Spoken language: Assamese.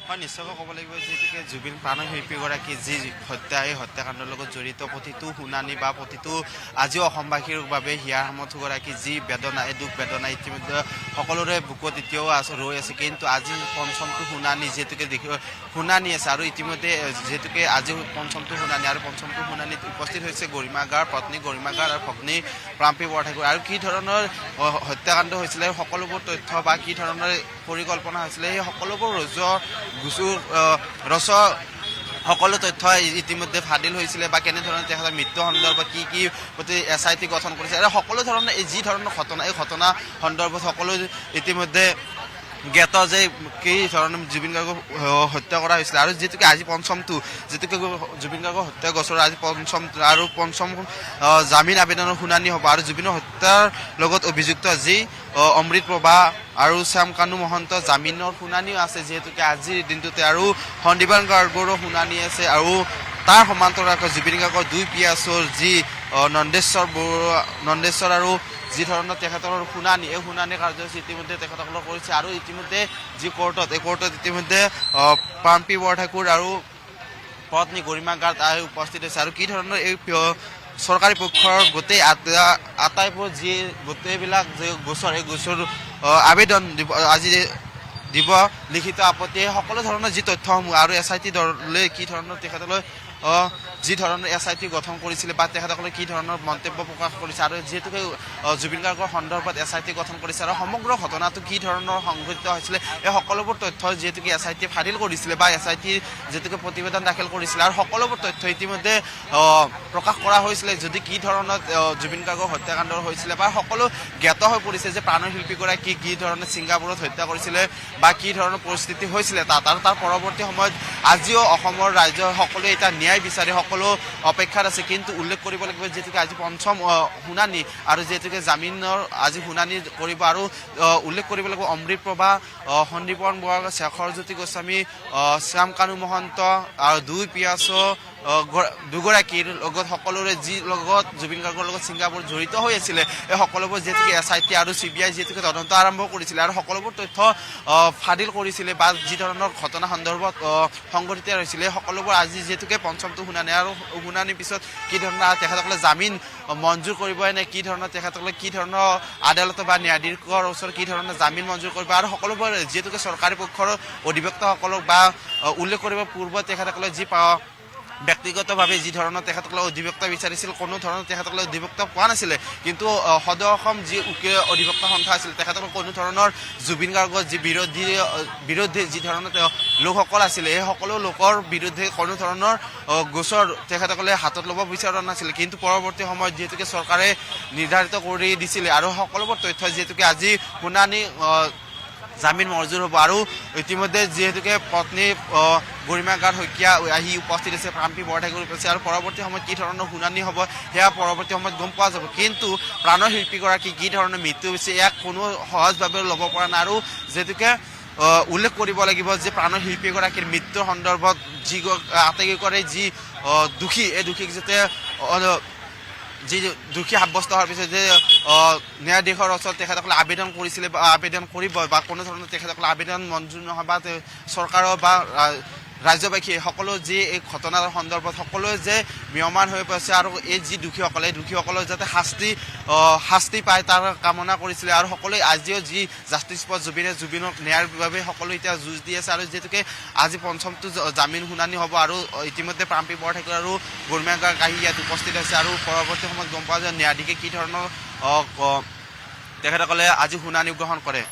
হয় নিশ্চয়কৈ ক'ব লাগিব যিহেতুকে জুবিন প্ৰাণশিল্পীগৰাকী যি হত্যা এই হত্যাকাণ্ডৰ লগত জড়িত প্ৰতিটো শুনানি বা প্ৰতিটো আজিও অসমবাসীৰ বাবে হিয়াৰ সামৰ্থগৰাকী যি বেদনা এই দুখ বেদনা ইতিমধ্যে সকলোৰে বুকুত এতিয়াও ৰৈ আছে কিন্তু আজি পঞ্চমটো শুনানি যিহেতুকে শুনানি আছে আৰু ইতিমধ্যে যিহেতুকে আজি পঞ্চমটো শুনানি আৰু পঞ্চমটো শুনানিত উপস্থিত হৈছে গৰিমা গাৰ পত্নী গৰিমা গাৰ আৰু ভগ্নী প্ৰাম্পী বৰঠাকুৰ আৰু কি ধৰণৰ হত্যাকাণ্ড হৈছিলে সকলোবোৰ তথ্য বা কি ধৰণৰ পৰিকল্পনা হৈছিলে সেই সকলোবোৰ সকলো তথ্য ইতিমধ্যে ফাদিল হৈছিলে বা কেনেধৰণে তেখেতৰ মৃত্যু সন্দৰ্ভত কি প্ৰতি SIT গঠন কৰিছে আৰু সকলো ধৰণৰ যি ধৰণৰ ঘটনা এই ঘটনা সন্দৰ্ভত সকলো ইতিমধ্যে জ্ঞাত যে কি ধৰণে জুবিন গাৰ্গক হত্যা কৰা হৈছিলে আৰু যিহেতুকে আজি পঞ্চমটো যিহেতুকে জুবিন গাৰ্গৰ হত্যা গোচৰ আজি পঞ্চম জামিন আবেদনৰ শুনানি হ'ব আৰু জুবিনৰ হত্যাৰ লগত অভিযুক্ত যি অমৃত প্ৰভা আৰু শ্যাম কানু মহন্ত জামিনৰ শুনানিও আছে যিহেতুকে আজিৰ দিনটোতে আৰু সন্দীপন গাৰ্গৰো শুনানি আছে আৰু তাৰ সমান্তৰালকৈ জুবিন গাৰ্গৰ দুই পিয়াচৰ যি নন্দেশ্বৰ আৰু যি ধৰণৰ তেখেতৰ শুনানি এই শুনানি কাৰ্যসূচী ইতিমধ্যে তেখেতসকলক কৰিছে আৰু ইতিমধ্যে যি কোৰ্টত ইতিমধ্যে প্ৰাম্পী বৰঠাকুৰ আৰু পত্নী গৰিমা গাৰ উপস্থিত হৈছে আৰু কি ধৰণৰ এই চৰকাৰী পক্ষৰ গোটেই আটাইবোৰ যি গোটেইবিলাক যে গোচৰ এই গোচৰ আবেদন আজি দিব লিখিত আপত্তি সকলো ধৰণৰ যি তথ্যসমূহ আৰু SIT দলে কি ধৰণৰ তেখেতলৈ যি ধৰণৰ SIT গঠন কৰিছিলে বা তেখেতসকলে কি ধৰণৰ মন্তব্য প্ৰকাশ কৰিছে আৰু যিহেতুকে জুবিন গাৰ্গৰ সন্দৰ্ভত SIT গঠন কৰিছে আৰু সমগ্ৰ ঘটনাটো কি ধৰণৰ সংঘটিত হৈছিলে এই সকলোবোৰ তথ্য যিহেতুকে SIT ফাদিল কৰিছিলে বা SIT যিহেতুকে প্ৰতিবেদন দাখিল কৰিছিলে আৰু সকলোবোৰ তথ্য ইতিমধ্যে প্ৰকাশ কৰা হৈছিলে যদি কি ধৰণৰ জুবিন গাৰ্গৰ হত্যাকাণ্ড হৈছিলে বা সকলো জ্ঞাত হৈ পৰিছে যে প্ৰাণশিল্পীগৰাকী কি ধৰণে ছিংগাপুৰত হত্যা কৰিছিলে বা কি ধৰণৰ পৰিস্থিতি হৈছিলে তাত আৰু তাৰ পৰৱৰ্তী সময়ত আজিও অসমৰ ৰাইজৰ সকলোৱে এটা ন্যায় বিচাৰি সকলো অপেক্ষাত আছে কিন্তু উল্লেখ কৰিব লাগিব যিহেতুকে আজি পঞ্চম শুনানি আৰু যিহেতুকে জামিনৰ আজি শুনানি কৰিব আৰু উল্লেখ কৰিব লাগিব অমৃত প্ৰভা সন্দীপন বৰা শেখৰজ্যোতি গোস্বামী শ্যাম কানু মহন্ত আৰু দুই পিয়াচো দুগৰাকীৰ লগত সকলোৰে যি লগত জুবিন গাৰ্গৰ লগত ছিংগাপুৰ জড়িত হৈ আছিলে এই সকলোবোৰ যিহেতুকে SIT আৰু CBI যিহেতুকে তদন্ত আৰম্ভ কৰিছিলে আৰু সকলোবোৰ তথ্য ফাদিল কৰিছিলে বা যি ধৰণৰ ঘটনা সন্দৰ্ভত সংঘটিত হৈছিলে সকলোবোৰ আজি যিহেতুকে পঞ্চমটো শুনানি আৰু শুনানিৰ পিছত কি ধৰণৰ তেখেতসকলে জামিন মঞ্জুৰ কৰিব নে কি ধৰণৰ তেখেতসকলে কি ধৰণৰ আদালত বা ন্যায়াধীশৰ ওচৰত কি ধৰণৰ জামিন মঞ্জুৰ কৰিব আৰু সকলোবোৰ যিহেতুকে চৰকাৰী পক্ষৰ অধিবক্তাসকলক বা উল্লেখ কৰিব পূৰ্বে তেখেতসকলে যি ব্যক্তিগতভাৱে যি ধৰণৰ তেখেতসকলে অধিবক্তা বিচাৰিছিল কোনো ধৰণৰ তেখেতসকলে অধিবক্তা পোৱা নাছিলে কিন্তু সদৌ অসম যি উকিল অধিবক্তা সন্থা আছিল তেখেতসকলে কোনো ধৰণৰ জুবিন গাৰ্গৰ যি বিৰোধী যি ধৰণৰ লোকসকল আছিলে এই সকলো লোকৰ বিৰুদ্ধে কোনো ধৰণৰ গোচৰ তেখেতসকলে হাতত ল'ব বিচৰা নাছিলে কিন্তু পৰৱৰ্তী সময়ত যিহেতুকে চৰকাৰে নিৰ্ধাৰিত কৰি দিছিলে আৰু সকলোবোৰ তথ্য যিহেতুকে আজি শুনানি জামিন মঞ্জুৰ হ'ব আৰু ইতিমধ্যে যিহেতুকে পত্নী গৰিমা গাৰ শইকীয়া আহি উপস্থিত আছে প্ৰাম্পী বৰঠাকুৰ উপস্থিত আৰু পৰৱৰ্তী সময়ত কি ধৰণৰ শুনানি হ'ব সেয়া পৰৱৰ্তী সময়ত গম পোৱা যাব কিন্তু প্ৰাণৰ শিল্পীগৰাকী কি ধৰণৰ মৃত্যু হৈছে ইয়াক কোনো সহজভাৱে ল'ব পৰা নাই আৰু যিহেতুকে উল্লেখ কৰিব লাগিব যে প্ৰাণৰ শিল্পীগৰাকীৰ মৃত্যুৰ সন্দৰ্ভত যি আটাইকেইগৰাকী যি দোষী এই দোষীক যাতে যি দোষী সাব্যস্ত হোৱাৰ পিছত যে ন্যায়াধীশৰ ওচৰত তেখেতসকলে আবেদন কৰিছিলে বা আবেদন কৰিব বা কোনো ধৰণৰ তেখেতসকলে আবেদন মঞ্জুৰ নহয় বা চৰকাৰৰ বা ৰাজ্যবাসী সকলো যি এই ঘটনাৰ সন্দৰ্ভত সকলোৱে যে ম্ৰিয়মান হৈ পৰিছে আৰু এই যি দোষীসকলৰ যাতে শাস্তি পায় তাৰ কামনা কৰিছিলে আৰু সকলোৱে আজিও যি জাষ্টিছ ফৰ জুবিনক ন্যায়ৰ বাবে সকলো এতিয়া যুঁজ দি আছে আৰু যিহেতুকে আজি পঞ্চমটো জামিন শুনানি হ'ব আৰু ইতিমধ্যে প্ৰাম্পী বৰঠাকুৰ আৰু গৰিমা গাৰ্গ আহি ইয়াত উপস্থিত হৈছে আৰু পৰৱৰ্তী সময়ত গম পোৱা যায় ন্যায়াধীশে কি ধৰণৰ তেখেতসকলে আজি শুনানি গ্ৰহণ কৰে।